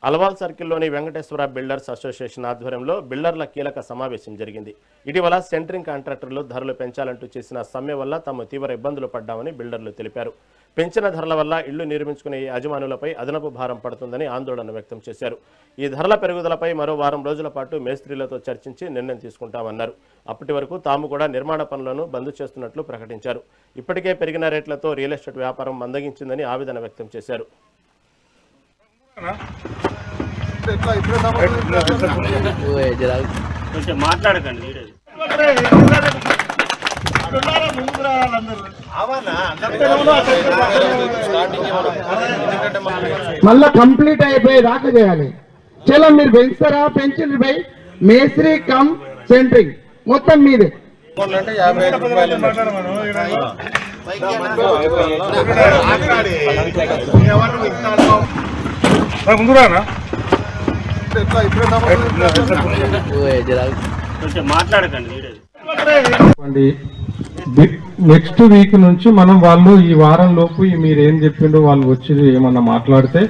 Alwal సర్కిల్లోని Venkateswara builders association ఆధ్వర్యంలో బిల్డర్ల కీలక సమావేశం జరిగింది. ఇటీవల సెంటరింగ్ కాంట్రాక్టర్లు ధరలు పెంచాలంటూ చేసిన సమ్మె వల్ల తాము తీవ్ర ఇబ్బందులు పడ్డామని బిల్డర్లు తెలిపారు. పెంచిన ధరల వల్ల ఇళ్లు నిర్మించుకునే యజమానులపై అదనపు భారం పడుతుందని ఆందోళన వ్యక్తం చేశారు. ఈ ధరల పెరుగుదలపై మరో వారం రోజుల పాటు మేస్త్రీలతో చర్చించి నిర్ణయం తీసుకుంటామన్నారు. అప్పటి వరకు తాము కూడా నిర్మాణ పనులను బంద్ చేస్తున్నట్లు ప్రకటించారు. ఇప్పటికే పెరిగిన రేట్లతో రియల్ ఎస్టేట్ వ్యాపారం మందగించిందని ఆవేదన వ్యక్తం చేశారు. మాట్లాడకండి. మళ్ళా కంప్లీట్ అయిపోయి దాకా చేయాలి. చలో మీరు పెంచుతారా? పెంచింది పై మేస్త్రి కమ్ సెంట్రింగ్ మొత్తం మీదే. మాట్లాడకండి. నెక్స్ట్ వీక్ నుంచి మనం వాళ్ళు ఈ వారం లోపు మీరు ఏం చెప్పిండో వాళ్ళు వచ్చి ఏమన్నా మాట్లాడితే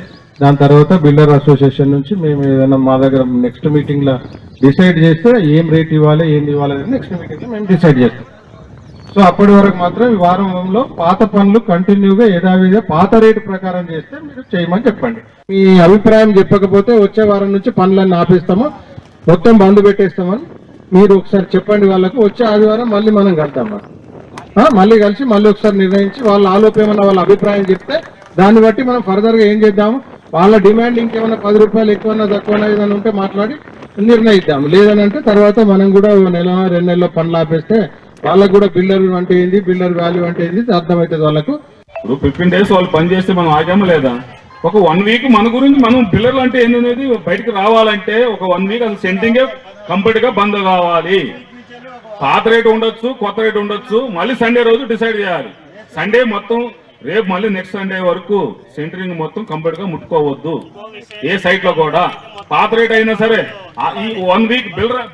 దాని తర్వాత బిల్డర్ అసోసియేషన్ నుంచి మేము ఏదైనా మా దగ్గర నెక్స్ట్ మీటింగ్ లో డిసైడ్ చేస్తే ఏం రేట్ ఇవ్వాలి ఏంది ఇవ్వాలి నెక్స్ట్ మీటింగ్ లో మేము డిసైడ్ చేస్తాం. సో అప్పటి వరకు మాత్రం ఈ వారంలో పాత పనులు కంటిన్యూగా యథావిధిగా పాత రేటు ప్రకారం చేస్తే మీరు చేయమని చెప్పండి. మీ అభిప్రాయం చెప్పకపోతే వచ్చే వారం నుంచి పనులన్నీ ఆపేస్తాము, మొత్తం బంద్ పెట్టేస్తామని మీరు ఒకసారి చెప్పండి వాళ్ళకు. వచ్చే ఆదివారం మళ్ళీ మనం కడతాము, మళ్ళీ కలిసి మళ్ళీ ఒకసారి నిర్ణయించి వాళ్ళ ఆలోపు ఏమన్నా వాళ్ళ అభిప్రాయం చెప్తే దాన్ని బట్టి మనం ఫర్దర్ గా ఏం చేద్దాము. వాళ్ళ డిమాండ్ ఇంకేమన్నా 10 రూపాయలు ఎక్కువన్నా తక్కువన్నా ఏదైనా ఉంటే మాట్లాడి నిర్ణయిద్దాం. లేదని అంటే తర్వాత మనం కూడా 1 నెల 2 నెలల్లో పనులు ఆపేస్తే వాళ్ళకు కూడా బిల్డర్ అంటే ఏంది, బిల్డర్ వాల్యూ అంటే ఏంది అర్థమవుతుంది వాళ్ళకు. ఇప్పుడు 15 days వాళ్ళు పని చేస్తే మనం ఆగామా లేదా? ఒక 1 week మన గురించి మనం బిల్డర్లు అంటే ఏంది అనేది బయటకు రావాలంటే ఒక 1 week అసలు సెంటింగే కంప్లీట్ గా బంద్ కావాలి. పాత రేటు ఉండొచ్చు, కొత్త రేటు ఉండొచ్చు, మళ్ళీ సండే రోజు డిసైడ్ చేయాలి. సండే మొత్తం రేపు మళ్ళీ నెక్స్ట్ సండే వరకు సెంటరింగ్ మొత్తం కంప్లీట్ గా ముట్టుకోవద్దు. ఏ సైట్ లో కూడా పాత రేట్ అయినా సరే ఈ 1 week బిల్డర్